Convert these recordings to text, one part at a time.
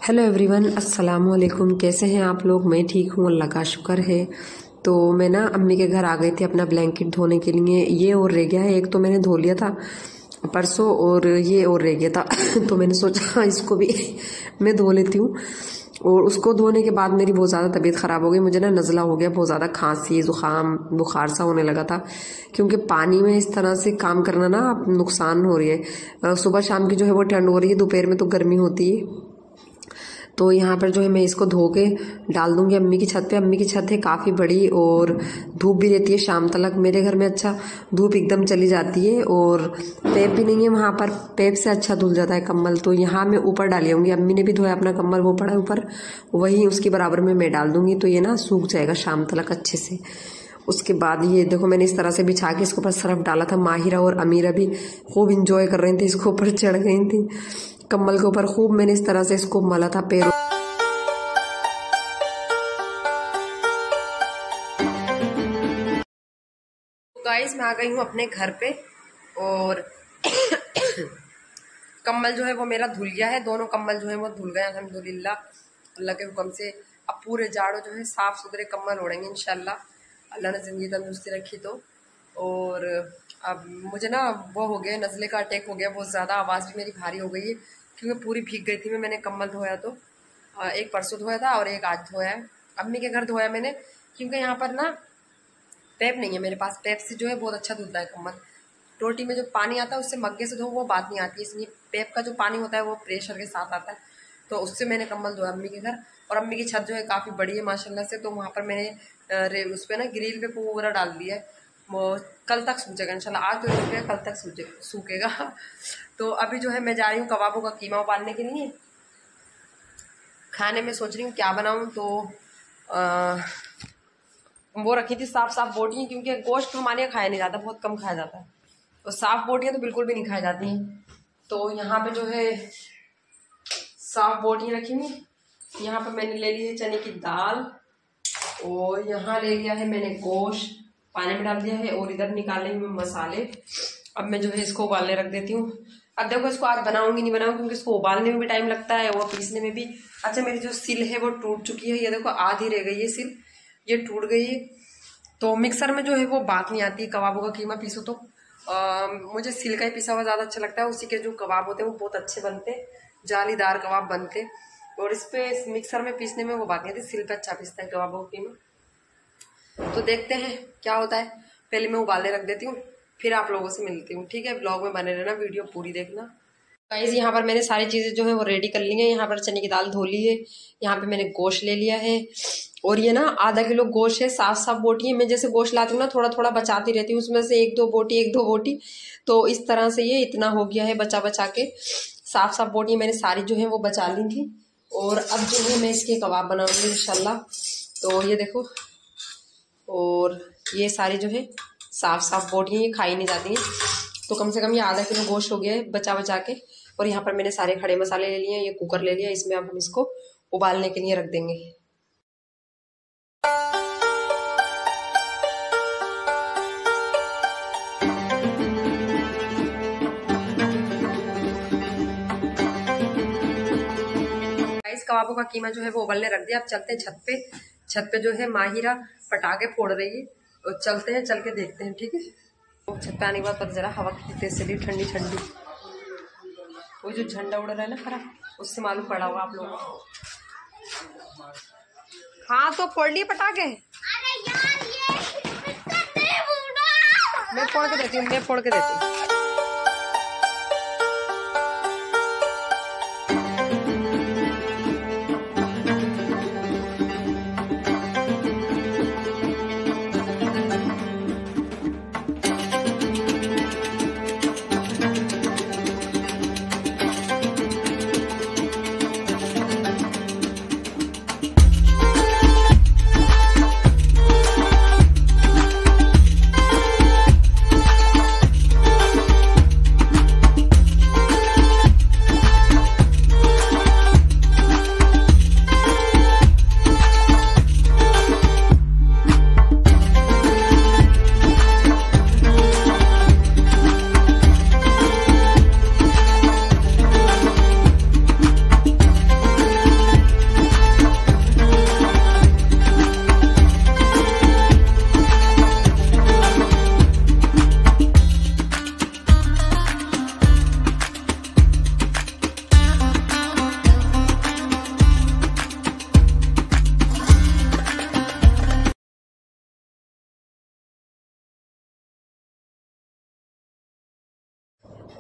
Hello everyone, अस्सलाम वालेकुम। कैसे हैं आप लोग? मैं ठीक हूँ, अल्लाह का शुक्र है। तो मैं ना अम्मी के घर आ गई थी अपना ब्लैंकेट धोने के लिए। ये और रह गया है, एक तो मैंने धो लिया था परसों और ये और रह गया था तो मैंने सोचा इसको भी मैं धो लेती हूँ। और उसको धोने के बाद मेरी बहुत ज़्यादा तबीयत ख़राब हो गई, मुझे ना नज़ला हो गया, बहुत ज़्यादा खांसी ज़ुकाम बुखार सा होने लगा था। क्योंकि पानी में इस तरह से काम करना ना नुकसान हो रही है। सुबह शाम की जो है वो ठंड हो रही है, दोपहर में तो गर्मी होती है। तो यहाँ पर जो है मैं इसको धो के डाल दूंगी अम्मी की छत पे। अम्मी की छत है काफ़ी बड़ी और धूप भी रहती है शाम तक। मेरे घर में अच्छा धूप एकदम चली जाती है और पैप भी नहीं है वहाँ पर, पैप से अच्छा धुल जाता है कंबल। तो यहाँ मैं ऊपर डाली होंगी, अम्मी ने भी धोया अपना कंबल, वो पड़ा है ऊपर, वही उसके बराबर में मैं डाल दूंगी। तो ये ना सूख जाएगा शाम तक अच्छे से। उसके बाद ये देखो मैंने इस तरह से बिछा के इसके ऊपर सर्फ डाला था। माहिरा और अमीरा भी खूब इंजॉय कर रही थी, इसके ऊपर चढ़ गई थी कम्बल के ऊपर। खूब मैंने इस तरह से इसको मला था पैरों। गाइस मैं आ गई हूँ अपने घर पे और कम्बल जो है वो मेरा धुल गया है। दोनों कम्बल जो है वो धुल गए अल्हम्दुलिल्लाह, अल्लाह के हुक्म से। अब पूरे जाड़ों जो है साफ सुथरे कम्बल ओढ़ेंगे इंशाल्लाह, अल्लाह ने जिंदगी तंदुरुस्ती रखी तो। और अब मुझे ना वो हो गया, नज़ले का अटैक हो गया बहुत ज़्यादा, आवाज़ भी मेरी भारी हो गई है क्योंकि पूरी भीग गई थी। मैंने कम्बल धोया तो एक परसों धोया था और एक आज धोया है। अम्मी के घर धोया मैंने क्योंकि यहाँ पर ना पैप नहीं है मेरे पास। पैप से जो है बहुत अच्छा धुलता है कम्बल। टोटी में जो पानी आता है उससे मग्गे से धो वो बात नहीं आती, इसलिए पैप का जो पानी होता है वो प्रेशर के साथ आता है, तो उससे मैंने कम्बल धोया अम्मी के घर। और अम्मी की छत जो है काफ़ी बड़ी है माशाल्लाह से, तो वहाँ पर मैंने उस पर ना ग्रिल पे पूरा डाल दिया है। वो कल तक सूखेगा इंशाल्लाह, आज तो सूखेगा, कल तक सूखेगा। तो अभी जो है मैं जा रही हूँ कबाबों का कीमा उबालने के लिए। खाने में सोच रही हूँ क्या बनाऊँ, तो वो रखी थी साफ बोटियाँ, क्योंकि गोश्त हमारे यहाँ खाया नहीं जाता, बहुत कम खाया जाता है, तो साफ बोटियाँ तो बिल्कुल भी नहीं खाई जाती हैं। तो यहाँ पे जो है साफ बोटियाँ रखी हुई। यहाँ पे मैंने ले ली है चने की दाल और यहाँ ले लिया है मैंने गोश्त, पानी में डाल दिया है। और इधर निकाले हुए मसाले। अब मैं जो है इसको उबालने रख देती हूँ। अब देखो इसको आज बनाऊंगी नहीं बनाऊंगी क्योंकि इसको उबालने में भी टाइम लगता है और पीसने में भी। अच्छा मेरी जो सिल है वो टूट चुकी है, ये देखो आधी रह गई है सिल, ये टूट गई है। तो मिक्सर में जो है वो बात नहीं आती, कबाबों का कीमा पीसो तो मुझे सिल का ही पिसा हुआ ज़्यादा अच्छा लगता है। उसी के जो कबाब होते हैं वो बहुत अच्छे बनते, जालीदार कबाब बनते। और इस पे मिक्सर में पीसने में वो बात नहीं आती, सिल पे अच्छा पीसता है कबाबों का कीमा। तो देखते हैं क्या होता है, पहले मैं उबालने रख देती हूँ, फिर आप लोगों से मिलती हूँ, ठीक है? ब्लॉग में बने रहना, वीडियो पूरी देखना। गाइस यहाँ पर मैंने सारी चीज़ें जो है वो रेडी कर ली हैं। यहाँ पर चने की दाल धो ली है, यहाँ पे मैंने गोश्त ले लिया है और ये ना आधा किलो गोश्त है। साफ बोटी है। मैं जैसे गोश्त लाती हूँ ना थोड़ा थोड़ा बचाती रहती हूँ, उसमें से एक दो बोटी, तो इस तरह से ये इतना हो गया है बचा के। साफ बोटी मैंने सारी जो है वो बचा ली थी। और अब जो है मैं इसके कबाब बनाऊंगी इंशाल्लाह। तो ये देखो, और ये सारी जो है साफ बोटियाँ ये खाई नहीं जाती हैं, तो कम से कम ये आधा किलो गोश्त हो गया है बचा के। और यहाँ पर मैंने सारे खड़े मसाले ले लिए हैं, ये कुकर ले लिया, इसमें अब हम इसको उबालने के लिए रख देंगे। कबाबों का कीमा जो है वो उबलने रख दिया। अब चलते हैं छत पे। छत पे जो है माहिरा पटाखे फोड़ रही है और चलते हैं, चल के देखते हैं, ठीक है? तो छत पे आने के बाद पता चला हवा कितनी तेज चली, ठंडी वो जो झंडा उड़ रहा है ना खरा, उससे मालूम पड़ा होगा आप लोगों को। हाँ तो फोड़ लिए पटाखे। मैं फोड़ के देती हूँ।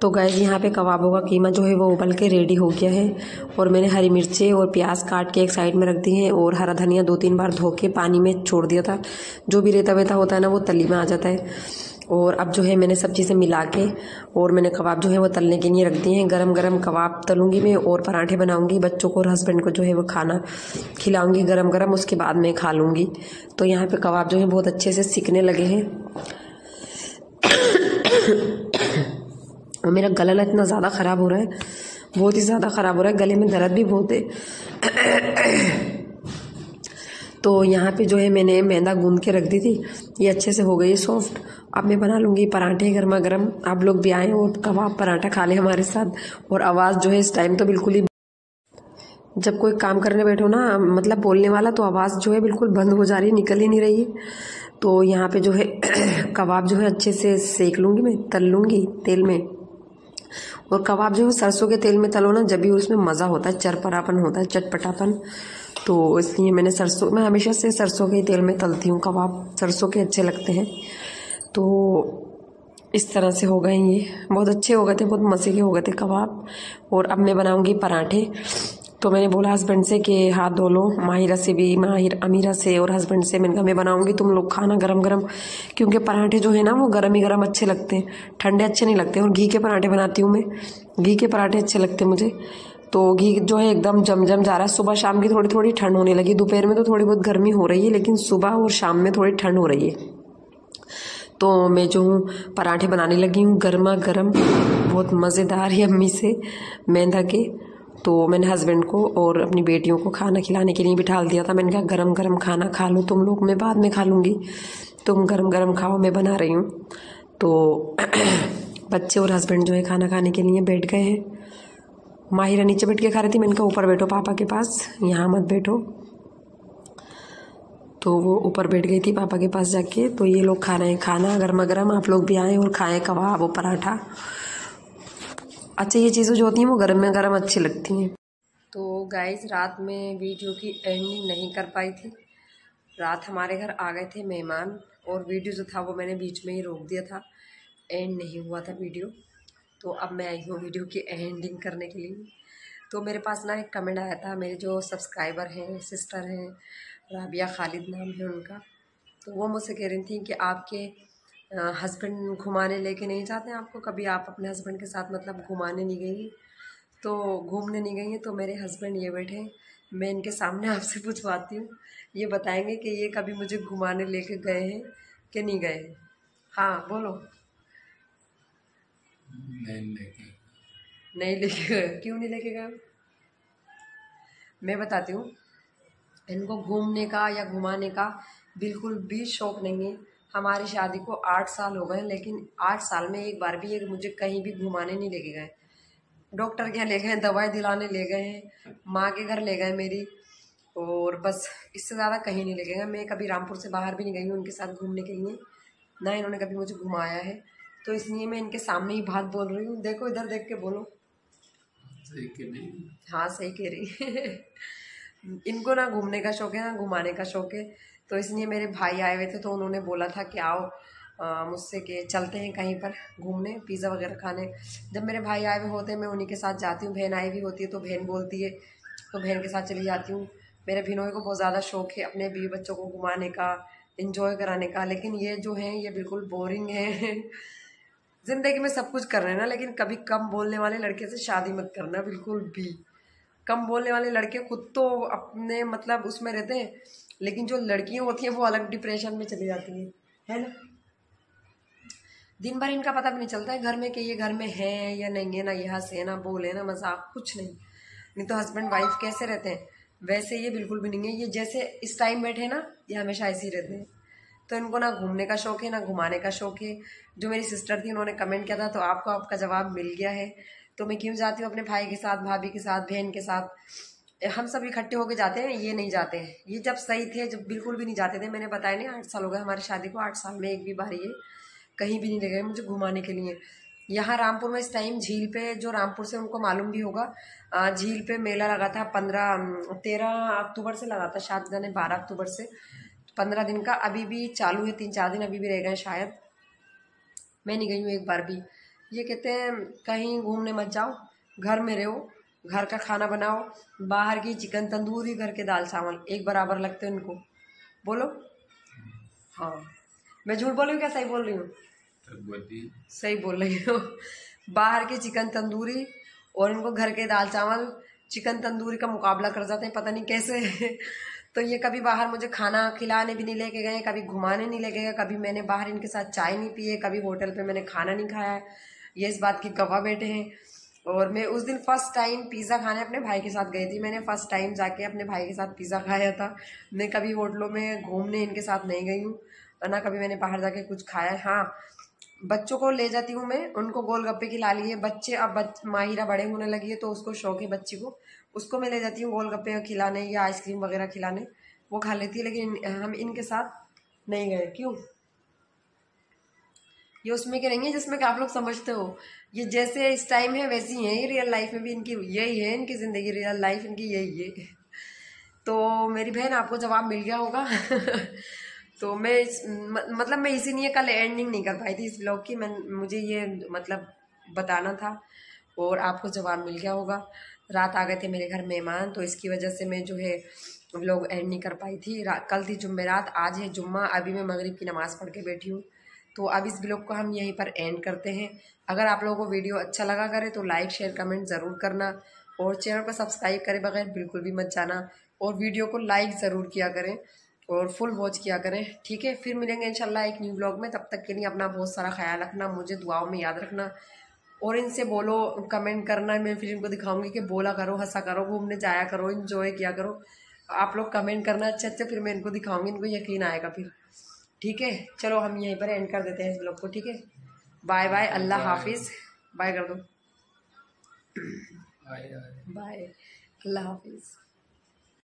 तो गाइस यहाँ पे कबाबों का कीमा जो है वो उबल के रेडी हो गया है और मैंने हरी मिर्चें और प्याज काट के एक साइड में रख दी हैं और हरा धनिया 2-3 बार धो के पानी में छोड़ दिया था। जो भी रेता वेता होता है ना वो तली में आ जाता है। और अब जो है मैंने सब चीज़ें मिला के और मैंने कबाब जो है वो तलने के लिए रख दिए हैं। गरम गरम कबाब तलूँगी मैं और पराठे बनाऊँगी, बच्चों को और हस्बैंड को जो है वो खाना खिलाऊँगी गरम गरम, उसके बाद मैं खा लूँगी। तो यहाँ पर कबाब जो है बहुत अच्छे से सिकने लगे हैं। और मेरा गला इतना ज़्यादा ख़राब हो रहा है, बहुत ही ज़्यादा ख़राब हो रहा है, गले में दर्द भी बहुत है। तो यहाँ पे जो है मैंने मैदा गूंद के रख दी थी, ये अच्छे से हो गई है सॉफ्ट। अब मैं बना लूँगी पराठे गर्मा गर्म। आप लोग भी आएँ और कबाब पराठा खा लें हमारे साथ। और आवाज़ जो है इस टाइम तो बिल्कुल ही, जब कोई काम करने बैठो ना मतलब बोलने वाला, तो आवाज़ जो है बिल्कुल बंद हो जा रही है, निकल ही नहीं रही है। तो यहाँ पे जो है कबाब जो है अच्छे से सेक लूँगी, मैं तल लूँगी तेल में। और कबाब जो है सरसों के तेल में तलो ना, जब भी उसमें मज़ा होता है, चरपरापन होता है, चटपटापन। तो इसलिए मैं हमेशा से सरसों के तेल में तलती हूँ कबाब, सरसों के अच्छे लगते हैं। तो इस तरह से हो गए, ये बहुत अच्छे हो गए थे, बहुत मज़े के हो गए थे कबाब। और अब मैं बनाऊँगी पराठे। तो मैंने बोला हस्बैंड से कि हाथ धो लो, अमीरा से और हस्बैंड से। मैंने कहा मैं बनाऊंगी, तुम लोग खाना गरम गरम, क्योंकि पराठे जो है ना वो गरम ही गरम अच्छे लगते हैं, ठंडे अच्छे नहीं लगते। और घी के पराठे बनाती हूँ मैं, घी के पराठे अच्छे लगते हैं मुझे। तो घी जो है एकदम जम जा रहा है। सुबह शाम की थोड़ी थोड़ी ठंड होने लगी, दोपहर में तो थोड़ी बहुत गर्मी हो रही है, लेकिन सुबह और शाम में थोड़ी ठंड हो रही है। तो मैं जो हूँ पराठे बनाने लगी हूँ गर्मा गर्म, बहुत मज़ेदार, यम्मी से मैदा के। तो मैंने हस्बैंड को और अपनी बेटियों को खाना खिलाने के लिए बिठा दिया था। मैंने कहा गरम गरम खाना खा लो तुम लोग, मैं बाद में खा लूँगी, तुम गरम गरम खाओ, मैं बना रही हूँ। तो बच्चे और हस्बैंड जो है खाना खाने के लिए बैठ गए हैं। माहिरा नीचे बैठ के खा रही थी, मैंने कहा ऊपर बैठो पापा के पास, यहाँ मत बैठो। तो वो ऊपर बैठ गई थी पापा के पास जाके। तो ये लोग खा रहे हैं खाना गर्मा गर्म। आप लोग भी आएँ और खाएँ कबाब और पराठा। अच्छा, ये चीज़ें जो होती हैं वो गर्म में गर्म अच्छी लगती हैं। तो गाइस रात में वीडियो की एंडिंग नहीं कर पाई थी। रात हमारे घर आ गए थे मेहमान और वीडियो जो था वो मैंने बीच में ही रोक दिया था, एंड नहीं हुआ था वीडियो। तो अब मैं आई हूँ वीडियो की एंडिंग करने के लिए। तो मेरे पास ना एक कमेंट आया था, मेरे जो सब्सक्राइबर हैं, सिस्टर हैं, राबिया खालिद नाम है उनका। तो वो मुझसे कह रही थी कि आपके हस्बैंड घुमाने लेके नहीं जाते हैं आपको कभी, आप अपने हस्बैंड के साथ मतलब घुमाने नहीं गई, तो घूमने नहीं गई हैं। तो मेरे हस्बैंड ये बैठे हैं, मैं इनके सामने आपसे पूछवाती हूँ, ये बताएंगे कि ये कभी मुझे घुमाने लेके गए हैं कि नहीं गए हैं। हाँ बोलो। नहीं लेके गए, क्यों नहीं लेके गए? मैं बताती हूँ, इनको घूमने का या घुमाने का बिल्कुल भी शौक नहीं है। हमारी शादी को 8 साल हो गए, लेकिन 8 साल में एक बार भी ये मुझे कहीं भी घुमाने नहीं लेके गए। डॉक्टर के यहाँ ले गए, दवाई दिलाने ले गए हैं, माँ के घर ले गए मेरी, और बस इससे ज़्यादा कहीं नहीं ले गए। मैं कभी रामपुर से बाहर भी नहीं गई हूँ उनके साथ घूमने के लिए, ना इन्होंने कभी मुझे घुमाया है। तो इसलिए मैं इनके सामने ही बात बोल रही हूँ। देखो इधर देख के बोलो। सही कह रही? हाँ सही कह रही। इनको ना घूमने का शौक है ना घुमाने का शौक है। तो इसलिए मेरे भाई आए हुए थे, तो उन्होंने बोला था कि आओ मुझसे कि चलते हैं कहीं पर घूमने, पिज़्ज़ा वगैरह खाने। जब मेरे भाई आए हुए होते हैं मैं उन्हीं के साथ जाती हूँ, बहन आई हुई होती है तो बहन बोलती है तो बहन के साथ चली जाती हूँ। मेरे भिनोई को बहुत ज़्यादा शौक है अपने बीवी बच्चों को घुमाने का, इंजॉय कराने का, लेकिन ये जो हैं ये बिल्कुल बोरिंग है। ज़िंदगी में सब कुछ कर रहे हैं ना, लेकिन कभी कम बोलने वाले लड़के से शादी मत करना, बिल्कुल भी। कम बोलने वाले लड़के खुद तो अपने मतलब उसमें रहते हैं, लेकिन जो लड़कियां होती हैं वो अलग डिप्रेशन में चली जाती हैं, है ना। दिन भर इनका पता भी नहीं चलता है घर में कि ये घर में है या नहीं है, ना ये हंसे ना बोले ना मजाक, कुछ नहीं तो हस्बैंड वाइफ कैसे रहते हैं वैसे ये बिल्कुल भी नहीं है। ये जैसे इस टाइम बैठे ना, ये हमेशा ऐसे ही रहते हैं। तो इनको ना घूमने का शौक है ना घुमाने का शौक है। जो मेरी सिस्टर थी उन्होंने कमेंट किया था, तो आपको आपका जवाब मिल गया है। तो मैं क्यों जाती हूँ अपने भाई के साथ, भाभी के साथ, बहन के साथ, हम सब इकट्ठे होके जाते हैं, ये नहीं जाते हैं। ये जब सही थे, जब बिल्कुल भी नहीं जाते थे, मैंने बताया नहीं 8 साल हो गए हमारी शादी को, 8 साल में एक भी बार ये कहीं भी नहीं ले गए मुझे घुमाने के लिए। यहाँ रामपुर में इस टाइम झील पे, जो रामपुर से उनको मालूम भी होगा, झील पे मेला लगा था 13 अक्टूबर से लगा था, शायद जाने 12 अक्टूबर से, 15 दिन का। अभी भी चालू है, 3-4 दिन अभी भी रह गए शायद। मैं नहीं गई हूँ एक बार भी। ये कहते हैं कहीं घूमने मत जाओ, घर में रहो, घर का खाना बनाओ। बाहर की चिकन तंदूरी, घर के दाल चावल एक बराबर लगते हैं उनको। बोलो हाँ, मैं झूठ बोल रही हूँ क्या सही बोल रही हूँ? सही बोल रही हूँ। बाहर की चिकन तंदूरी और इनको घर के दाल चावल चिकन तंदूरी का मुकाबला कर जाते हैं, पता नहीं कैसे। तो ये कभी बाहर मुझे खाना खिलाने भी नहीं लेके गए, कभी घुमाने नहीं लेके गए, कभी मैंने बाहर इनके साथ चाय नहीं पिए, कभी होटल पे मैंने खाना नहीं खाया है। ये इस बात की गवाह बैठे हैं। और मैं उस दिन फर्स्ट टाइम पिज़्ज़ा खाने अपने भाई के साथ गई थी। मैंने फर्स्ट टाइम जाके अपने भाई के साथ पिज़्ज़ा खाया था। मैं कभी होटलों में घूमने इनके साथ नहीं गई हूँ, ना कभी मैंने बाहर जाके कुछ खाया है। हाँ, बच्चों को ले जाती हूँ मैं, उनको गोलगप्पे खिला लिए। बच्चे अब माहिरा बड़े होने लगी है तो उसको शौक है बच्ची को, उसको मैं ले जाती हूँ गोलगप्पे खिलाने या आइसक्रीम वगैरह खिलाने, वो खा लेती है। लेकिन हम इनके साथ नहीं गए। क्यों? ये उसमें के नहीं है जिसमें कि आप लोग समझते हो। ये जैसे इस टाइम है वैसी है, ये रियल लाइफ में भी इनकी यही है, इनकी जिंदगी रियल लाइफ इनकी यही है। तो मेरी बहन आपको जवाब मिल गया होगा। तो मैं मतलब मैं इसीलिए कल एंडिंग नहीं कर पाई थी इस ब्लॉग की। मैं मुझे ये मतलब बताना था और आपको जवाब मिल गया होगा। रात आ गए थे मेरे घर मेहमान, तो इसकी वजह से मैं जो है व्लॉग एंड नहीं कर पाई थी। कल थी जुम्मेरात, आज है जुम्मा। अभी मैं मगरिब की नमाज़ पढ़ के बैठी हूँ। तो अब इस ब्लॉग को हम यहीं पर एंड करते हैं। अगर आप लोगों को वीडियो अच्छा लगा करे तो लाइक शेयर कमेंट ज़रूर करना, और चैनल को सब्सक्राइब करे बगैर बिल्कुल भी मत जाना, और वीडियो को लाइक ज़रूर किया करें और फुल वॉच किया करें। ठीक है, फिर मिलेंगे इंशाल्लाह एक न्यू ब्लॉग में। तब तक के लिए अपना बहुत सारा ख्याल रखना, मुझे दुआओं में याद रखना, और इनसे बोलो, कमेंट करना। मैं फिर इनको दिखाऊंगी कि बोला करो, हंसा करो, घूमने जाया करो, इंजॉय किया करो। आप लोग कमेंट करना अच्छे अच्छे, फिर मैं इनको दिखाऊंगी, इनको यकीन आएगा फिर। ठीक है, चलो हम यहीं पर एंड कर देते हैं इस ब्लॉग को। ठीक है, बाय बाय, अल्लाह हाफिज़। बाय कर दो, बाय, अल्लाह हाफिज़।